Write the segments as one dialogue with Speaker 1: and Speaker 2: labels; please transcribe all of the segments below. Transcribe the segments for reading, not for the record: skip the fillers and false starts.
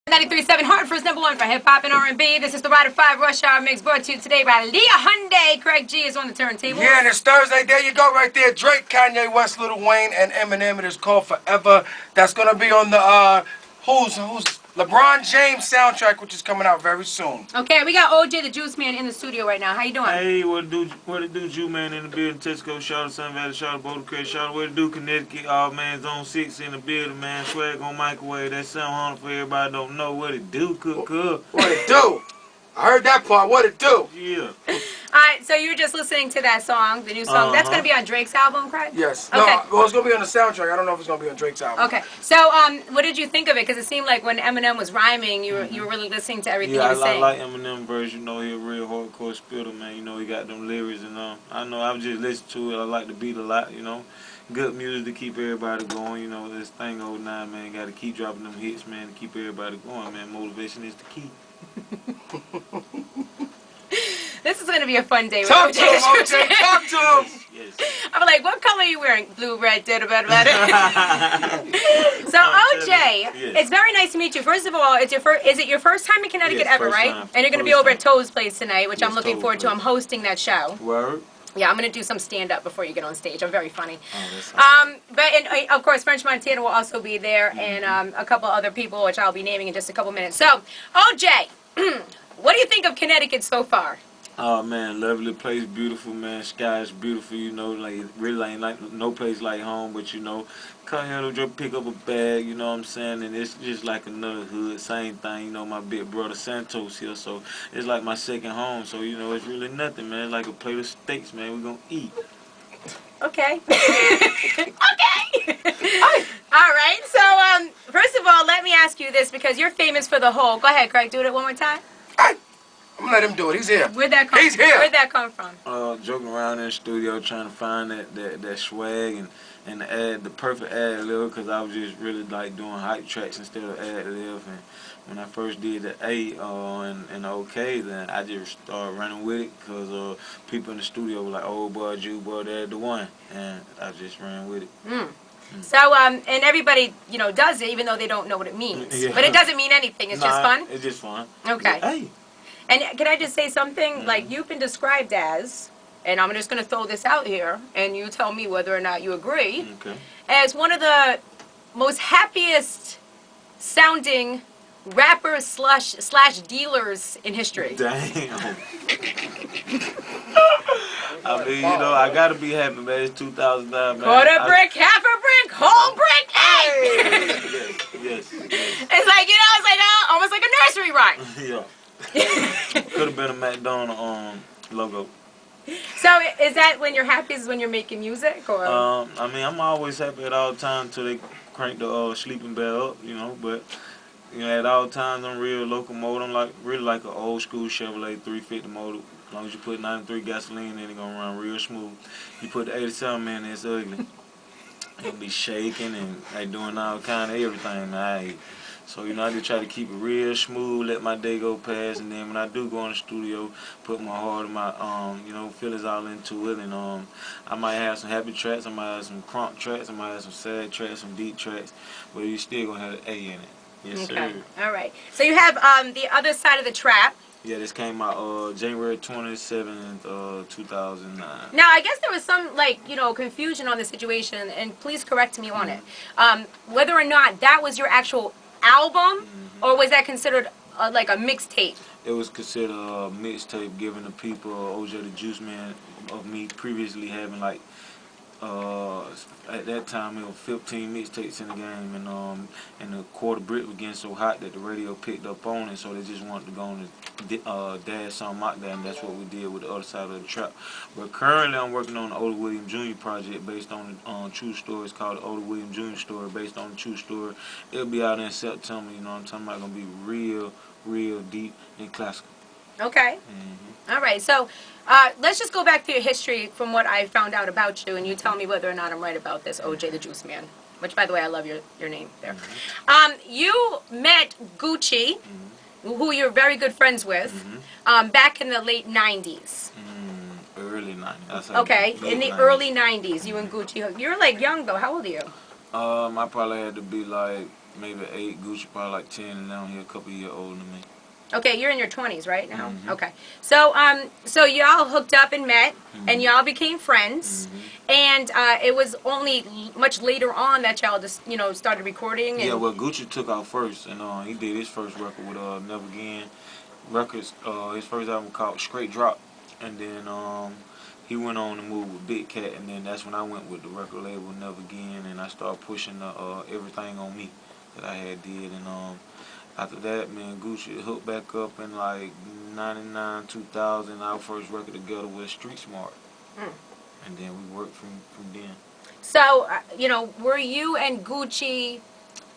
Speaker 1: 93.7 Hartford's #1 for hip-hop and R&B. This is the Rider 5 Rush Hour Mix brought to you today by Leah Hyundai. Craig G is on the turntable.
Speaker 2: Yeah, and it's Thursday. There you go right there. Drake, Kanye West, Lil Wayne, and Eminem. It is called Forever. That's going to be on the who's LeBron James soundtrack, which is coming out very soon.
Speaker 1: Okay, we got OJ Da Juiceman in the studio right now. How you doing?
Speaker 3: Hey, what it do, Juiceman in the building, Tesco, shout out Sun Valley, shout out Boulder Crest, shout out what it do, Connecticut, all man, Zone 6 in the building, man, swag on microwave, that sound for everybody don't know what it do, cook.
Speaker 2: What it do? I heard that part, what it do?
Speaker 3: Yeah.
Speaker 1: Alright, so you were just listening to that song, the new song. That's going to be on Drake's album, Craig?
Speaker 2: Yes.
Speaker 1: Okay.
Speaker 2: No, well, it's going to be on the soundtrack. I don't know if it's going to be on Drake's album.
Speaker 1: Okay. So, what did you think of it? Because it seemed like when Eminem was rhyming, you were really listening to everything he was saying.
Speaker 3: Yeah, I like Eminem version. You know, he a real hardcore spitter, man. You know, he got them lyrics and I know I've just listened to it. I like the beat a lot, you know. Good music to keep everybody going, you know. This thing 09, man, got to keep dropping them hits, man, to keep everybody going, man. Motivation is the key.
Speaker 1: This is going to be a fun day.
Speaker 2: Talk to him, OJ. Talk to him.
Speaker 3: Yes.
Speaker 1: I'm like, what color are you wearing? Blue, red, So, OJ, it's very nice to meet you. First of all, is it your first time in Connecticut ever, right?
Speaker 3: Time.
Speaker 1: And you're going to be over at Toe's Place tonight, which I'm looking
Speaker 3: Toe's
Speaker 1: forward to.
Speaker 3: Place.
Speaker 1: I'm hosting that show.
Speaker 3: Word?
Speaker 1: Yeah, I'm going to do some stand-up before you get on stage. I'm very funny.
Speaker 3: Oh,
Speaker 1: But of course, French Montana will also be there, and a couple other people, which I'll be naming in just a couple minutes. So, OJ, what do you think of Connecticut so far?
Speaker 3: Oh man, lovely place, beautiful man. Sky is beautiful, you know. Like really, ain't like no place like home. But you know, come here to just pick up a bag. You know what I'm saying? And it's just like another hood, same thing. You know, my big brother Santos here, so it's like my second home. So you know, it's really nothing, man. It's like a plate of steaks, man. We gonna eat.
Speaker 1: Okay. Okay. All right. So, first of all, let me ask you this because you're famous for the whole. Go ahead, Craig. Do it one more time.
Speaker 2: I'm going to let him do it. He's here.
Speaker 1: Where'd that come
Speaker 2: He's here.
Speaker 1: Where'd that come from?
Speaker 3: Joking around in the studio trying to find that swag and the perfect ad lib because I was just really like doing hype tracks instead of ad lib. And when I first did the A and the OK, then I just started running with it because people in the studio were like, "Oh boy, Jew boy, they're the one," and I just ran with it.
Speaker 1: So, and everybody, you know, does it even though they don't know what it means.
Speaker 3: Yeah.
Speaker 1: But it doesn't mean anything. It's just fun.
Speaker 3: It's just fun.
Speaker 1: Okay.
Speaker 3: Hey.
Speaker 1: And can I just say something? Like, you've been described as, and I'm just going to throw this out here, and you tell me whether or not you agree, as one of the most happiest sounding rappers slash dealers in history.
Speaker 3: Damn. I mean, you know, I gotta be happy, man. It's 2009, man.
Speaker 1: Quarter brick, half a brick, whole brick, hey!
Speaker 3: Yes.
Speaker 1: It's like, you know, it's like almost like a nursery rhyme.
Speaker 3: Yeah. Could have been a McDonald's logo.
Speaker 1: So is that when you're happy? Is when you're making music, or?
Speaker 3: I mean, I'm always happy at all times till they crank the sleeping bell up, you know. But you know, at all times I'm real locomotive. I'm really like an old school Chevrolet 350 motor. As long as you put 93 gasoline in, it's gonna run real smooth. You put the 87 in, it's ugly. It'll be shaking and like doing all kind of everything. So, you know, I just try to keep it real smooth, let my day go past, and then when I do go in the studio, put my heart and my, you know, feelings all into it, and I might have some happy tracks, I might have some crunk tracks, I might have some sad tracks, some deep tracks, but you still gonna have an A in it. Yes,
Speaker 1: okay.
Speaker 3: sir.
Speaker 1: All right. So you have the other side of the trap.
Speaker 3: Yeah, this came out January 27th, 2009.
Speaker 1: Now, I guess there was some, like, you know, confusion on the situation, and please correct me on it. Whether or not that was your actual album, or was that considered like a mixtape?
Speaker 3: It was considered a mixtape, given the people OJ Da Juiceman of me previously having like at that time it was 15 mixtapes in the game, and the quarter brick was getting so hot that the radio picked up on it, so they just wanted to go on and dash something out there, and that's what we did with the other side of the trap. But currently I'm working on the Oda William Jr. project based on the true story. It's called the Oda William Jr. story, based on the true story. It'll be out in September, you know what I'm talking about. Gonna be real deep and classical.
Speaker 1: Okay. All right. So let's just go back to your history from what I found out about you, and you tell me whether or not I'm right about this, OJ Da Juiceman. Which, by the way, I love your name there. You met Gucci, who you're very good friends with, back in the late 90s.
Speaker 3: Early 90s.
Speaker 1: Okay, in the early 90s, you and Gucci. You're like young, though. How old are you?
Speaker 3: I probably had to be like maybe 8. Gucci probably like 10, and now he a couple years older than me.
Speaker 1: Okay, you're in your 20s right now.
Speaker 3: Mhm.
Speaker 1: Okay, so y'all hooked up and met, and y'all became friends, and it was only much later on that y'all just started recording. And
Speaker 3: Yeah, well, Gucci took out first, and he did his first record with Never Again Records. His first album called Straight Drop, and then he went on to move with Big Cat, and then that's when I went with the record label Never Again, and I started pushing Everything on Me that I had did, and after that, me and Gucci hooked back up in like 99, 2000. Our first record together was Street Smart, and then we worked from then.
Speaker 1: so, were you and Gucci,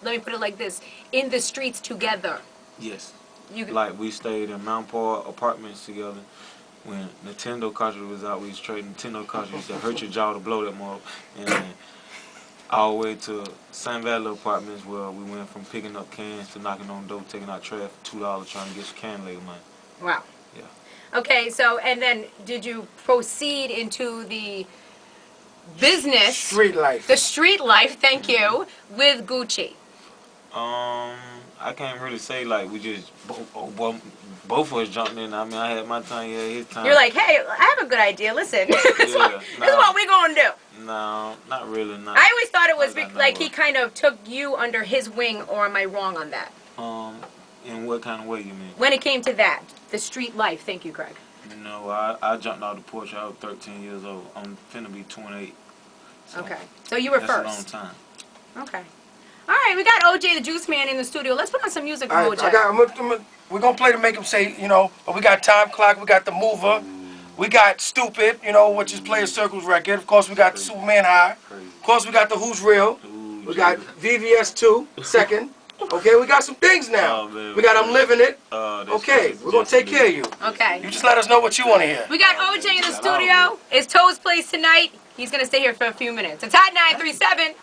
Speaker 1: let me put it like this, in the streets together?
Speaker 3: Yes.
Speaker 1: You
Speaker 3: Like, we stayed in Mount Paul apartments together. When Nintendo cartridge was out, we was trading Nintendo cartridges that hurt your jaw to blow that more. And then all the way to San Valley apartments, where we went from picking up cans to knocking on the door, taking out trash for $2, trying to get some can labor money.
Speaker 1: Wow.
Speaker 3: Yeah.
Speaker 1: Okay, so, and then did you proceed into the business,
Speaker 2: Street life.
Speaker 1: the street life, thank you, with Gucci?
Speaker 3: I can't really say like we just both of us jumped in. I mean, I had my time, he had his time.
Speaker 1: You're like, hey, I have a good idea. Listen, this is what we're gonna do.
Speaker 3: No, not really. Not.
Speaker 1: I always thought it was
Speaker 3: Not
Speaker 1: like he
Speaker 3: really.
Speaker 1: kind of took you under his wing, or am I wrong on that?
Speaker 3: In what kind of way you mean?
Speaker 1: When it came to that, the street life. Thank you, Craig.
Speaker 3: You know, I jumped out the porch. I was 13 years old. I'm finna be 28. So
Speaker 1: Okay, so you were
Speaker 3: that's
Speaker 1: first.
Speaker 3: a long time.
Speaker 1: Okay. All right, we got OJ the Juiceman in the studio. Let's put on some music from
Speaker 2: All right,
Speaker 1: OJ.
Speaker 2: we're going to play to make him say, but we got Time Clock, we got The Mover, we got Stupid, which is Player Circles record. Of course, we got Superman High. Of course, we got the Who's Real. We got VVS 2, second. Okay, we got some things now.
Speaker 3: Man,
Speaker 2: we got I'm Living It.
Speaker 3: That's
Speaker 2: Okay, we're going to take care of you.
Speaker 1: Okay.
Speaker 2: You just let us know what you want to hear.
Speaker 1: We got OJ in the studio. It's Toe's place tonight. He's going to stay here for a few minutes. It's Hot 937.